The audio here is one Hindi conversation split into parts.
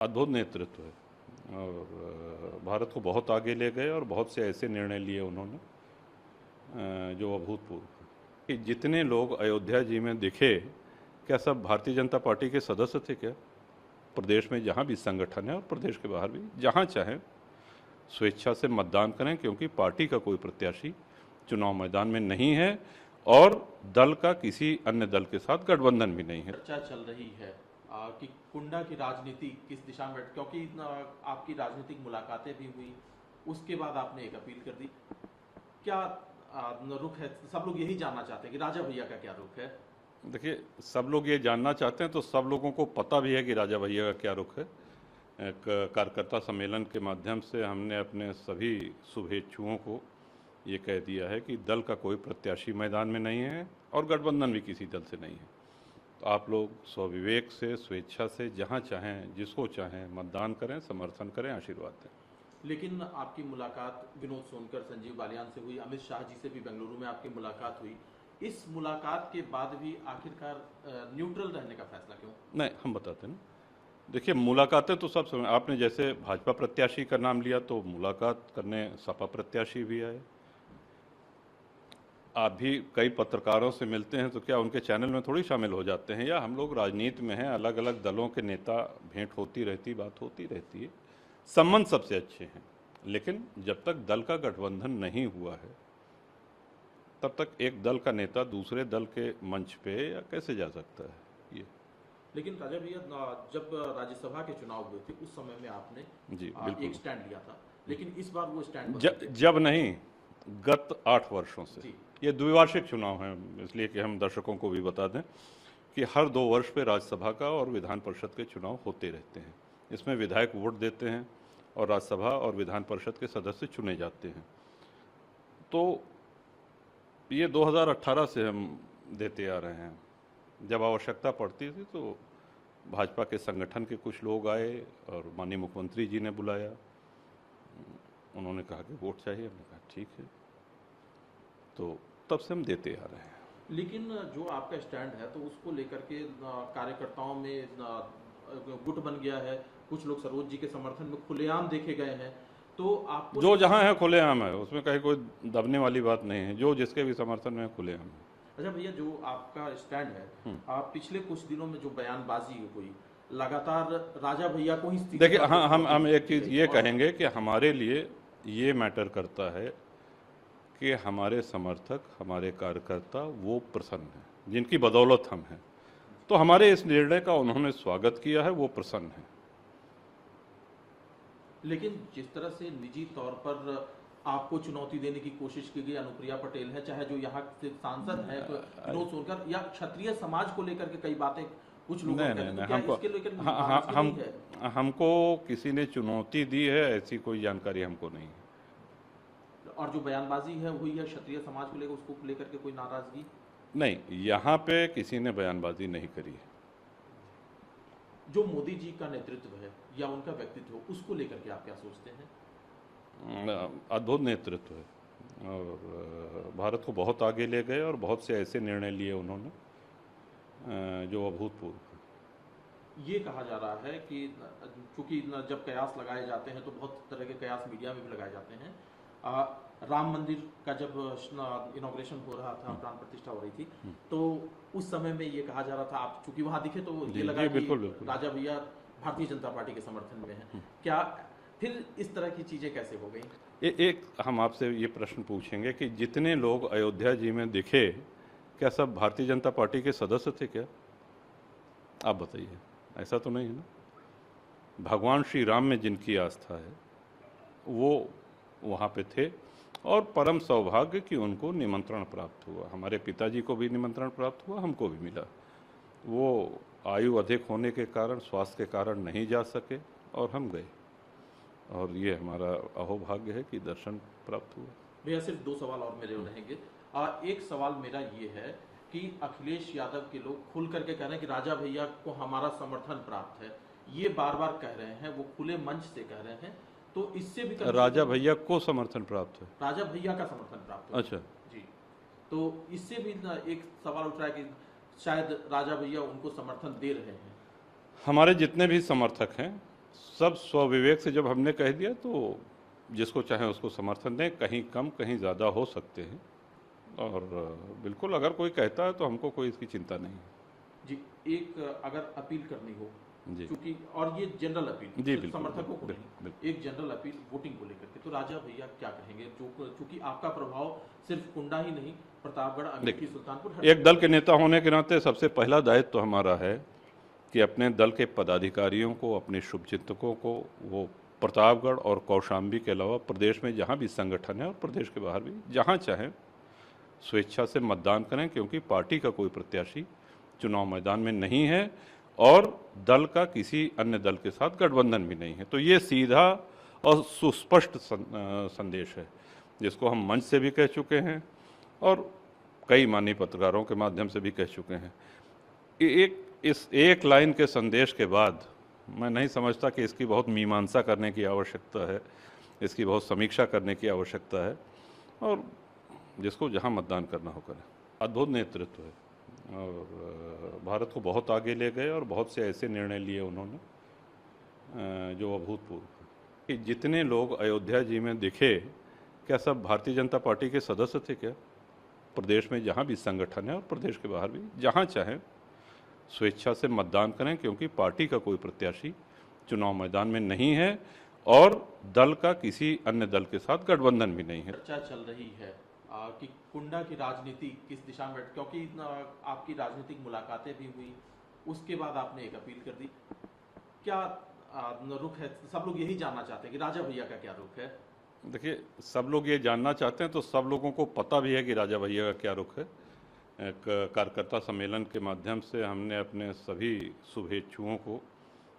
अद्भुत नेतृत्व है और भारत को बहुत आगे ले गए और बहुत से ऐसे निर्णय लिए उन्होंने जो अभूतपूर्व हैं। कि जितने लोग अयोध्या जी में दिखे, क्या सब भारतीय जनता पार्टी के सदस्य थे क्या? प्रदेश में जहाँ भी संगठन है और प्रदेश के बाहर भी जहाँ चाहें स्वेच्छा से मतदान करें, क्योंकि पार्टी का कोई प्रत्याशी चुनाव मैदान में नहीं है और दल का किसी अन्य दल के साथ गठबंधन भी नहीं है। चर्चा चल रही है कि कुंडा की राजनीति किस दिशा में, क्योंकि आपकी राजनीतिक मुलाकातें भी हुई, उसके बाद आपने एक अपील कर दी। क्या रुख है? सब लोग यही जानना चाहते हैं कि राजा भैया का क्या रुख है। देखिए, सब लोग ये जानना चाहते हैं तो सब लोगों को पता भी है कि राजा भैया का क्या रुख है। एक कार्यकर्ता सम्मेलन के माध्यम से हमने अपने सभी शुभेच्छुओं को ये कह दिया है कि दल का कोई प्रत्याशी मैदान में नहीं है और गठबंधन भी किसी दल से नहीं है। तो आप लोग स्वविवेक से, स्वेच्छा से, जहाँ चाहें, जिसको चाहें मतदान करें, समर्थन करें, आशीर्वाद दें। लेकिन आपकी मुलाकात विनोद सोनकर, संजीव बालियान से हुई, अमित शाह जी से भी बेंगलुरु में आपकी मुलाकात हुई। इस मुलाकात के बाद भी आखिरकार न्यूट्रल रहने का फैसला क्यों? नहीं, हम बताते हैं ना। देखिए, मुलाकातें तो सब समय, आपने जैसे भाजपा प्रत्याशी का नाम लिया तो मुलाकात करने सपा प्रत्याशी भी आए। आप भी कई पत्रकारों से मिलते हैं तो क्या उनके चैनल में थोड़ी शामिल हो जाते हैं? या हम लोग राजनीति में हैं, अलग अलग दलों के नेता, भेंट होती रहती, बात होती रहती है, संबंध सबसे अच्छे हैं। लेकिन जब तक दल का गठबंधन नहीं हुआ है तब तक एक दल का नेता दूसरे दल के मंच पे या कैसे जा सकता है ये? लेकिन राजा भैया, जब राज्यसभा के चुनाव हुए थे उस समय में आपने जी बिल्कुल एक स्टैंड लिया था, लेकिन इस बार वो स्टैंड जब नहीं, गत 8 वर्षों से। ये द्विवार्षिक चुनाव है, इसलिए कि हम दर्शकों को भी बता दें कि हर 2 वर्ष पे राज्यसभा का और विधान परिषद के चुनाव होते रहते हैं। इसमें विधायक वोट देते हैं और राज्यसभा और विधान परिषद के सदस्य चुने जाते हैं। तो ये 2018 से हम देते आ रहे हैं। जब आवश्यकता पड़ती थी तो भाजपा के संगठन के कुछ लोग आए और माननीय मुख्यमंत्री जी ने बुलाया, उन्होंने कहा कि वोट चाहिए, हमने कहा ठीक है, तो तब से हम देते आ रहे हैं। लेकिन जो आपका स्टैंड है तो उसको लेकर के कार्यकर्ताओं में गुट बन गया है, कुछ लोग सरोज जी के समर्थन में खुलेआम देखे गए हैं, तो आपको जो जहां है खुलेआम है, उसमें कहीं कोई दबने वाली बात नहीं है। जो जिसके भी समर्थन में खुलेआम है। अच्छा भैया, जो आपका स्टैंड है, आप पिछले कुछ दिनों में जो बयानबाजी हुई, लगातार राजा भैया को ही देखिए, हाँ, हम एक चीज़ ये कहेंगे कि हमारे लिए ये मैटर करता है कि हमारे समर्थक, हमारे कार्यकर्ता वो प्रसन्न हैं जिनकी बदौलत हम हैं। तो हमारे इस निर्णय का उन्होंने स्वागत किया है, वो प्रसन्न है। लेकिन जिस तरह से निजी तौर पर आपको चुनौती देने की कोशिश की गई, अनुप्रिया पटेल है, चाहे जो यहाँ से सांसद है विनोद सोनकर, या क्षत्रिय समाज को लेकर के कई बातें कुछ लोग हमको किसी ने चुनौती दी है ऐसी कोई जानकारी हमको नहीं है। और जो बयानबाजी है हुई है क्षत्रिय समाज को लेकर, उसको लेकर के कोई नाराजगी नहीं, यहाँ पे किसी ने बयानबाजी नहीं करी है। जो मोदी जी का नेतृत्व है या उनका व्यक्तित्व, उसको लेकर के आप क्या सोचते हैं? अद्भुत नेतृत्व है और भारत को बहुत आगे ले गए और बहुत से ऐसे निर्णय लिए उन्होंने जो अभूतपूर्व हैं। ये कहा जा रहा है कि चूंकि जब कयास लगाए जाते हैं तो बहुत तरह के कयास मीडिया में भी लगाए जाते हैं। राम मंदिर का जब इनॉग्रेशन हो रहा था, प्राण प्रतिष्ठा हो रही थी, तो उस समय में ये कहा जा रहा था, आप चूंकि वहां दिखे तो ये लगा कि राजा भैया भारतीय जनता पार्टी के समर्थन में है। क्या फिर इस तरह की चीजें कैसे हो गई? एक हम आपसे ये प्रश्न पूछेंगे कि जितने लोग अयोध्या जी में दिखे, क्या सब भारतीय जनता पार्टी के सदस्य थे क्या? आप बताइए, ऐसा तो नहीं है ना। भगवान श्री राम में जिनकी आस्था है वो वहाँ पे थे और परम सौभाग्य कि उनको निमंत्रण प्राप्त हुआ। हमारे पिताजी को भी निमंत्रण प्राप्त हुआ, हमको भी मिला। वो आयु अधिक होने के कारण, स्वास्थ्य के कारण नहीं जा सके और हम गए, और ये हमारा अहोभाग्य है कि दर्शन प्राप्त हुआ। भैया, सिर्फ 2 सवाल और मेरे रहेंगे। एक सवाल मेरा ये है कि अखिलेश यादव के लोग खुल करके कह रहे हैं कि राजा भैया को हमारा समर्थन प्राप्त है, ये बार बार कह रहे हैं, वो खुले मंच से कह रहे हैं, तो इससे भी राजा भैया को समर्थन प्राप्त है? राजा भैया का समर्थन प्राप्त है। अच्छा जी, तो इससे भी एक सवाल उठ रहा है कि शायद राजा भैया उनको समर्थन दे रहे हैं। हमारे जितने भी समर्थक हैं सब स्वविवेक से जब हमने कह दिया तो जिसको चाहे उसको समर्थन दें, कहीं कम कहीं ज़्यादा हो सकते हैं। और बिल्कुल अगर कोई कहता है तो हमको कोई इसकी चिंता नहीं है। जी, एक अगर अपील करनी हो, जी क्योंकि और ये जनरल अपील, जी सिर्फ बिल्कुल समर्थकों को बिल्कुल नहीं, बिल्कुल। एक जनरल अपील वोटिंग को लेकर के, तो राजा भैया क्या कहेंगे? जो चूंकि आपका प्रभाव सिर्फ कुंडा ही नहीं, प्रतापगढ़, अमेठी, देखिए, सुल्तानपुर, हर एक दल के नेता होने के नाते सबसे पहला दायित्व तो हमारा है कि अपने दल के पदाधिकारियों को, अपने शुभचिंतकों को, वो प्रतापगढ़ और कौशाम्बी के अलावा प्रदेश में जहाँ भी संगठन है और प्रदेश के बाहर भी जहाँ चाहें स्वेच्छा से मतदान करें, क्योंकि पार्टी का कोई प्रत्याशी चुनाव मैदान में नहीं है और दल का किसी अन्य दल के साथ गठबंधन भी नहीं है। तो ये सीधा और सुस्पष्ट संदेश है, जिसको हम मंच से भी कह चुके हैं और कई माननीय पत्रकारों के माध्यम से भी कह चुके हैं। इस एक लाइन के संदेश के बाद मैं नहीं समझता कि इसकी बहुत मीमांसा करने की आवश्यकता है, इसकी बहुत समीक्षा करने की आवश्यकता है, और जिसको जहां मतदान करना हो करें। अद्भुत नेतृत्व है और भारत को बहुत आगे ले गए और बहुत से ऐसे निर्णय लिए उन्होंने जो अभूतपूर्व हैं। कि जितने लोग अयोध्या जी में दिखे, क्या सब भारतीय जनता पार्टी के सदस्य थे क्या? प्रदेश में जहाँ भी संगठन है और प्रदेश के बाहर भी जहाँ चाहें स्वेच्छा से मतदान करें, क्योंकि पार्टी का कोई प्रत्याशी चुनाव मैदान में नहीं है और दल का किसी अन्य दल के साथ गठबंधन भी नहीं है। चर्चा चल रही है कि कुंडा की राजनीति किस दिशा में, क्योंकि आपकी राजनीतिक मुलाकातें भी हुई, उसके बाद आपने एक अपील कर दी, क्या रुख है? सब लोग यही जानना चाहते हैं कि राजा भैया का क्या रुख है। देखिए, सब लोग ये जानना चाहते हैं तो सब लोगों को पता भी है कि राजा भैया का क्या रुख है। एक कार्यकर्ता सम्मेलन के माध्यम से हमने अपने सभी शुभेच्छुओं को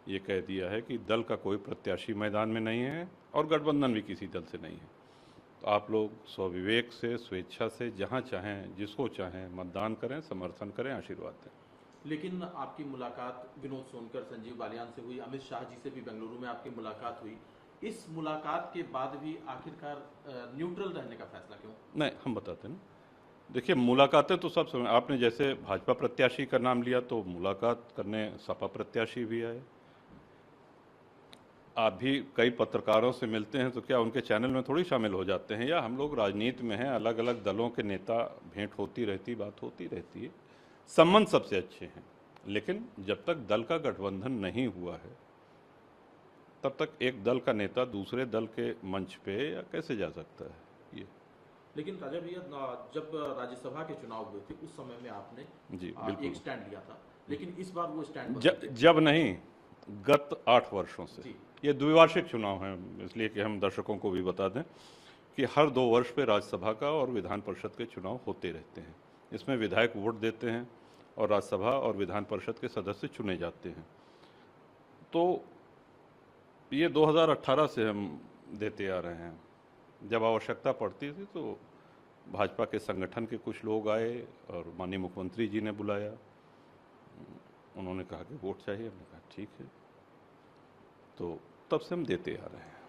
ये कह दिया है कि दल का कोई प्रत्याशी मैदान में नहीं है और गठबंधन भी किसी दल से नहीं है। तो आप लोग स्वविवेक से, स्वेच्छा से जहाँ चाहें, जिसको चाहें मतदान करें, समर्थन करें, आशीर्वाद दें। लेकिन आपकी मुलाकात विनोद सोनकर, संजीव बालियान से हुई, अमित शाह जी से भी बेंगलुरु में आपकी मुलाकात हुई। इस मुलाकात के बाद भी आखिरकार न्यूट्रल रहने का फैसला क्यों? नहीं, हम बताते हैं ना। देखिए, मुलाकातें तो सब समय, आपने जैसे भाजपा प्रत्याशी का नाम लिया तो मुलाकात करने सपा प्रत्याशी भी आए। आप भी कई पत्रकारों से मिलते हैं तो क्या उनके चैनल में थोड़ी शामिल हो जाते हैं? या हम लोग राजनीति में हैं, अलग अलग दलों के नेता, भेंट होती रहती, बात होती रहती है, संबंध सबसे अच्छे हैं। लेकिन जब तक दल का गठबंधन नहीं हुआ है तब तक एक दल का नेता दूसरे दल के मंच पे या कैसे जा सकता है ये? लेकिन राजा भैया, जब राज्यसभा के चुनाव हुए थे उस समय में आपने जी बिल्कुल एक स्टैंड लिया था, लेकिन इस बार वो स्टैंड जब नहीं, गत 8 वर्षों से। जी। ये द्विवार्षिक चुनाव है, इसलिए कि हम दर्शकों को भी बता दें कि हर 2 वर्ष पे राज्यसभा का और विधान परिषद के चुनाव होते रहते हैं। इसमें विधायक वोट देते हैं और राज्यसभा और विधान परिषद के सदस्य चुने जाते हैं। तो ये 2018 से हम देते आ रहे हैं। जब आवश्यकता पड़ती थी तो भाजपा के संगठन के कुछ लोग आए और माननीय मुख्यमंत्री जी ने बुलाया, उन्होंने कहा कि वोट चाहिए, हमने कहा ठीक है, तो तब से हम देते आ रहे हैं।